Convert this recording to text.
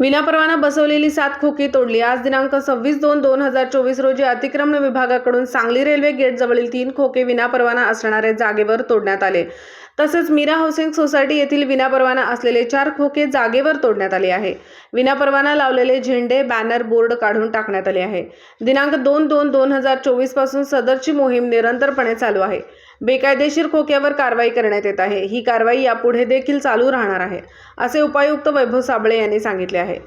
विनापरवाना बसवलेली 7 खोकी तोडली। आज दिनांक 26/2/2024 रोजी अतिक्रमण विभागाकडून सांगली रेल्वे गेटजवळील 3 खोके विनापरवाना असणाऱ्या जागेवर तोडण्यात आले। तसेच मीरा हाऊसिंग सोसायटी येथील विनापरवाना असलेले 4 खोके जागेवर तोडण्यात आले आहे। विनापरवाना लावलेले झेंडे, बॅनर, बोर्ड काढून टाकण्यात आले आहे। दिनांक 2/2/2024 पासून सदरची मोहीम निरंतरपणे चालू आहे। बेकायदेशीर खोक्यावर कारवाई करण्यात येत आहे। ही कारवाई यापुढे देखील चालू राहणार आहे, असे उपायुक्त वैभव साबळे यांनी सांगितले आहे।